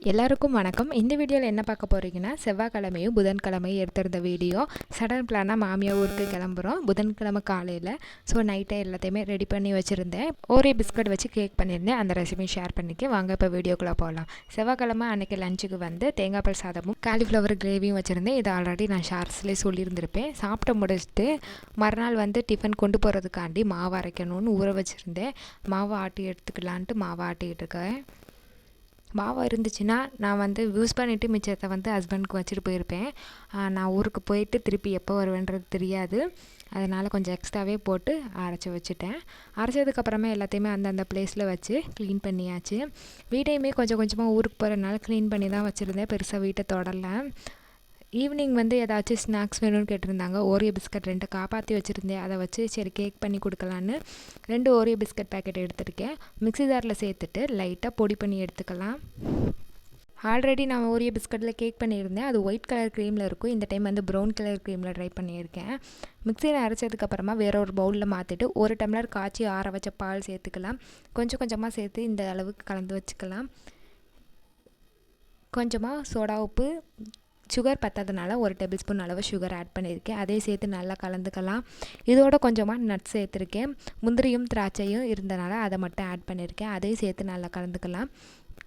எல்லாருக்கும் வணக்கம். இந்த வீடியோவில் என்ன பார்க்க போகிறீங்கன்னா, செவ்வாய்க்கிழமையும் புதன்கிழமையும் எடுத்திருந்த வீடியோ. சடன் பிளானாக மாமியார் ஊருக்கு கிளம்புறோம் புதன்கிழமை காலையில். ஸோ நைட்டை எல்லாத்தையுமே ரெடி பண்ணி வச்சுருந்தேன். ஓரே பிஸ்கட் வச்சு கேக் பண்ணியிருந்தேன். அந்த ரெசிபி ஷேர் பண்ணிக்க வாங்க இப்போ வீடியோக்குள்ளே போகலாம். செவ்வாய்க்கிழமை அன்றைக்கி லஞ்சுக்கு வந்து தேங்காய் பால் சாதமும் காலிஃப்ளவர் கிரேவியும் வச்சுருந்தேன். இதை ஆல்ரெடி நான் ஷார்ட்ஸ்லேயே சொல்லியிருந்திருப்பேன். சாப்பிட்டு முடிச்சுட்டு மறுநாள் வந்து டிஃபன் கொண்டு போகிறதுக்காண்டி மாவு அரைக்கணும்னு ஊற வச்சுருந்தேன். மாவு ஆட்டி எடுத்துக்கலான்ட்டு மாவு ஆட்டிக்கிட்டு இருக்கேன். மாவு இருந்துச்சுன்னா நான் வந்து யூஸ் பண்ணிவிட்டு மிச்சத்தை வந்து ஹஸ்பண்டுக்கு வச்சுட்டு போயிருப்பேன். நான் ஊருக்கு போயிட்டு திருப்பி எப்போ வருவேன்றது தெரியாது. அதனால் கொஞ்சம் எக்ஸ்ட்ராவே போட்டு அரைச்சி வச்சுட்டேன். அரைச்சதுக்கப்புறமே எல்லாத்தையுமே அந்தந்த ப்ளேஸில் வச்சு க்ளீன் பண்ணியாச்சு. வீட்டையுமே கொஞ்சம் கொஞ்சமாக ஊருக்கு போகிறதுனால க்ளீன் பண்ணி தான் வச்சுருந்தேன். பெருசாக வீட்டை தொடரல. ஈவினிங் வந்து ஏதாச்சும் ஸ்நாக்ஸ் வேணும்னு கேட்டிருந்தாங்க. ஓரியோ பிஸ்கட் 2 காப்பாற்றி வச்சுருந்தேன். அதை வச்சு சரி கேக் பண்ணி கொடுக்கலான்னு 2 ஓரியோ பிஸ்கட் பேக்கெட் எடுத்துருக்கேன். மிக்ஸி ஜாரில் சேர்த்துட்டு லைட்டாக பொடி பண்ணி எடுத்துக்கலாம். ஆல்ரெடி நான் ஓரியோ பிஸ்கட்டில் கேக் பண்ணியிருந்தேன். அது ஒயிட் கலர் க்ரீமில் இருக்கும். இந்த டைம் வந்து ப்ரௌன் கலர் க்ரீமில் ட்ரை பண்ணியிருக்கேன். மிக்ஸியில் அரைச்சதுக்கப்புறமா வேறு ஒரு பவுலில் மாற்றிட்டு 1 டம்ளர் காய்ச்சி ஆற வச்ச பால் சேர்த்துக்கலாம். கொஞ்சம் கொஞ்சமாக சேர்த்து இந்த அளவுக்கு கலந்து வச்சுக்கலாம். கொஞ்சமாக சோடா உப்பு, சுகர் பத்தாதனால 1 டேபிள் ஸ்பூன் அளவு சுகர் ஆட் பண்ணியிருக்கேன். அதே சேர்த்து நல்லா கலந்துக்கலாம். இதோட கொஞ்சமாக நட்ஸ் சேர்த்துருக்கேன். முந்திரியும் திராட்சையும் இருந்தனால அதை மட்டும் ஆட் பண்ணியிருக்கேன். அதையும் சேர்த்து நல்லா கலந்துக்கலாம்.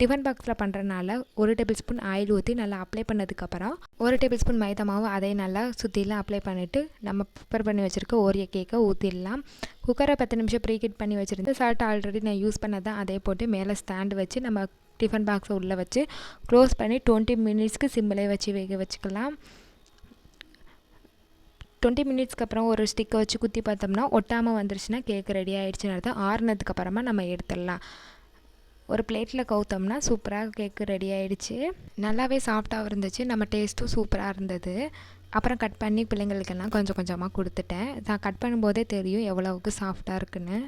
டிஃபன் பாக்ஸில் பண்ணுறனால 1 டேபிள் ஸ்பூன் ஆயில் ஊற்றி நல்லா அப்ளை பண்ணதுக்கப்புறம் 1 டேபிள் ஸ்பூன் மைதா மாவு அதையும் நல்லா சுற்றிலாம் அப்ளை பண்ணிவிட்டு நம்ம ப்ரிப்பேர் பண்ணி வச்சுருக்க ஓரியோ கேக்கை ஊற்றிடலாம். குக்கரை 10 நிமிஷம் ப்ரீஹீட் பண்ணி வச்சுருந்தேன். சால்ட் ஆல்ரெடி நான் யூஸ் பண்ணதான் அதே போட்டு மேலே ஸ்டாண்டு வச்சு நம்ம டிஃபன் பாக்ஸை உள்ளே வச்சு க்ளோஸ் பண்ணி 20 மினிட்ஸ்க்கு சிம்மிலே வச்சு வேக வச்சுக்கலாம். 20 மினிட்ஸ்க்கு அப்புறம் ஒரு ஸ்டிக்கை வச்சு குத்தி பார்த்தோம்னா ஒட்டாமல் வந்துருச்சுன்னா கேக் ரெடி ஆகிடுச்சுன்னு அர்த்தம். ஆறுனதுக்கப்புறமா நம்ம எடுத்துடலாம். ஒரு பிளேட்டில் கவுத்தோம்னா சூப்பராக கேக்கு ரெடி ஆகிடுச்சு. நல்லாவே சாஃப்டாக இருந்துச்சு. நம்ம டேஸ்ட்டும் சூப்பராக இருந்தது. அப்புறம் கட் பண்ணி பிள்ளைங்களுக்கெல்லாம் கொஞ்சம் கொஞ்சமாக கொடுத்துட்டேன். நான் கட் பண்ணும்போதே தெரியும் எவ்வளவுக்கு சாஃப்டாக இருக்குன்னு.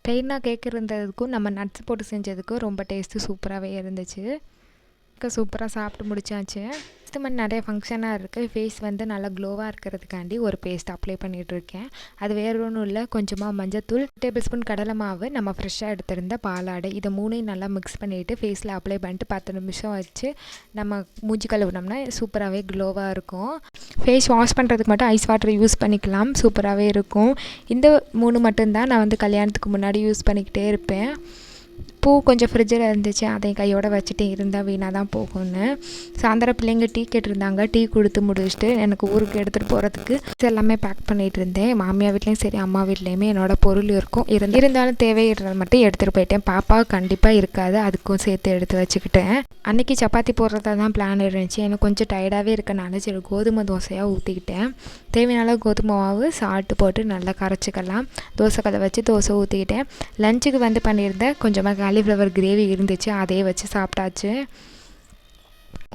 ப்ளெயினாக கேக் இருந்ததுக்கும் நம்ம நட்ஸ் போட்டு செஞ்சதுக்கும் ரொம்ப டேஸ்ட்டு சூப்பராகவே இருந்துச்சு. சூப்பராக சாப்பிட்டு முடிச்சாச்சு. நெக்ஸ்ட் மந்த் நிறைய ஃபங்க்ஷனாக இருக்குது. ஃபேஸ் வந்து நல்லா க்ளோவாக இருக்கிறதுக்காண்டி ஒரு பேஸ்ட் அப்ளை பண்ணிகிட்ருக்கேன். அது வேறு ஒன்றும் இல்லை, கொஞ்சமாக மஞ்சத்தூள், 1 டேபிள் ஸ்பூன் கடலை மாவு, நம்ம ஃப்ரெஷ்ஷாக எடுத்திருந்த பாலாடை, இதை 3ஐயும் நல்லா மிக்ஸ் பண்ணிவிட்டு ஃபேஸில் அப்ளை பண்ணிட்டு 10 நிமிஷம் வச்சு நம்ம மூஞ்சி கழுவினோம்னா சூப்பராகவே க்ளோவாக இருக்கும். ஃபேஸ் வாஷ் பண்ணுறதுக்கு மட்டும் ஐஸ் வாட்டர் யூஸ் பண்ணிக்கலாம். சூப்பராகவே இருக்கும். இந்த 3 மட்டும்தான் நான் வந்து கல்யாணத்துக்கு முன்னாடி யூஸ் பண்ணிக்கிட்டே இருப்பேன். பூ கொஞ்சம் ஃப்ரிட்ஜில் இருந்துச்சு. அதையும் கையோடு வச்சுட்டு இருந்தால் வீணாக தான் போகும்னு. சாயந்தரம் பிள்ளைங்க டீ கேட்டிருந்தாங்க. டீ கொடுத்து முடிச்சுட்டு எனக்கு ஊருக்கு எடுத்துகிட்டு போகிறதுக்கு எல்லாமே பேக் பண்ணிகிட்டு இருந்தேன். மாமியார் வீட்லேயும் சரி அம்மா வீட்லேயுமே என்னோடய பொருள் இருக்கும். இருந்தாலும் தேவையிடுறது மட்டும் எடுத்துகிட்டு போயிட்டேன். பாப்பா கண்டிப்பாக இருக்காது, அதுக்கும் சேர்த்து எடுத்து வச்சுக்கிட்டேன். அன்றைக்கி சப்பாத்தி போடுறதா தான் பிளான் இருந்துச்சு. எனக்கு கொஞ்சம் டயர்டாகவே இருக்கனால சரி கோதுமை தோசையாக ஊற்றிக்கிட்டேன். தேவையான கோதுமை மாவு சால்ட்டு போட்டு நல்லா கரைச்சிக்கலாம். தோசைக்கல்லை வச்சு தோசை ஊற்றிக்கிட்டேன். லஞ்சுக்கு வந்து பண்ணியிருந்தேன் கொஞ்சமாக காலிஃப்ளவர் கிரேவி இருந்துச்சு. அதே வச்சு சாப்பிட்டாச்சு.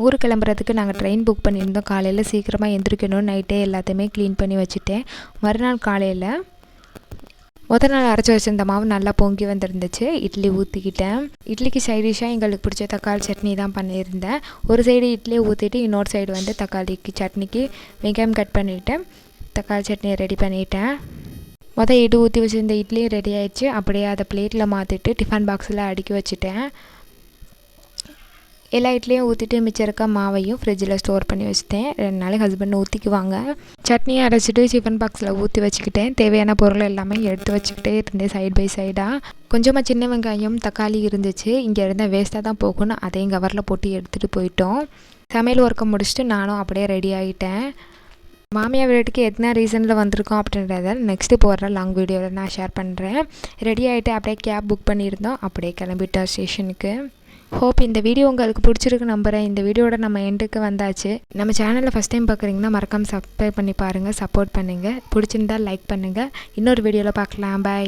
ஊருக்கு கிளம்புறதுக்கு நாங்கள் ட்ரெயின் புக் பண்ணியிருந்தோம். காலையில் சீக்கிரமாக எந்திரிக்கணும். நைட்டே எல்லாத்தையுமே க்ளீன் பண்ணி வச்சுட்டேன். மறுநாள் காலையில் முதல் நாள் அரைச்சி வச்சிருந்த மாவு நல்லா பொங்கி வந்துருந்துச்சு. இட்லி ஊற்றிக்கிட்டேன். இட்லிக்கு சைடிஷாக எங்களுக்கு பிடிச்ச தக்காளி சட்னி தான் பண்ணியிருந்தேன். ஒரு சைடு இட்லியை ஊற்றிட்டு இன்னொரு சைடு வந்து தக்காளிக்கு சட்னிக்கு வெங்காயம் கட் பண்ணிவிட்டு தக்காளி சட்னியை ரெடி பண்ணிட்டேன். இடு ஊற்றி வச்சுருந்த இட்லியும் ரெடி ஆகிடுச்சு. அப்படியே அதை பிளேட்டில் மாற்றிட்டு டிஃபன் பாக்ஸில் அடுக்கி வச்சுட்டேன். எல்லா இட்லியும் ஊற்றிட்டு மிச்சம் இருக்க மாவையும் ஃப்ரிட்ஜில் ஸ்டோர் பண்ணி வச்சுட்டேன். 2 நாளைக்கு ஹஸ்பண்ட் ஊற்றிக்குவாங்க. சட்னியை அரைச்சிட்டு டிஃபன் பாக்ஸில் ஊற்றி வச்சுக்கிட்டேன். தேவையான பொருள் எல்லாமே எடுத்து வச்சுக்கிட்டே இருந்தேன் சைட் பை சைடாக. கொஞ்சமாக சின்ன வெங்காயம் தக்காளி இருந்துச்சு. இங்கே இருந்தால் வேஸ்ட்டாக தான் போகணும். அதையும் கவரில் போட்டு எடுத்துகிட்டு போயிட்டோம். சமையல் ஒர்க்கை முடிச்சுட்டு நானும் அப்படியே ரெடி ஆகிட்டேன். மாமியார் வீட்டுக்கு எத்தனை ரீசனில் வந்திருக்கோம் அப்படின்றத நெக்ஸ்ட்டு போடுற லாங் வீடியோவில் நான் ஷேர் பண்ணுறேன். ரெடி ஆகிட்டு அப்படியே கேப் புக் பண்ணியிருந்தோம். அப்படியே கிளம்பிட்டோம் ஸ்டேஷனுக்கு. ஹோப் இந்த வீடியோ உங்களுக்கு பிடிச்சிருக்கு நம்புகிறேன். இந்த வீடியோட நம்ம எண்டுக்கு வந்தாச்சு. நம்ம சேனலில் ஃபஸ்ட் டைம் பார்க்குறீங்கன்னா மறக்காமல் சப்ஸ்கிரைப் பண்ணி பாருங்கள், சப்போர்ட் பண்ணுங்கள். பிடிச்சிருந்தால் லைக் பண்ணுங்கள். இன்னொரு வீடியோவில் பார்க்கலாம். பாய்.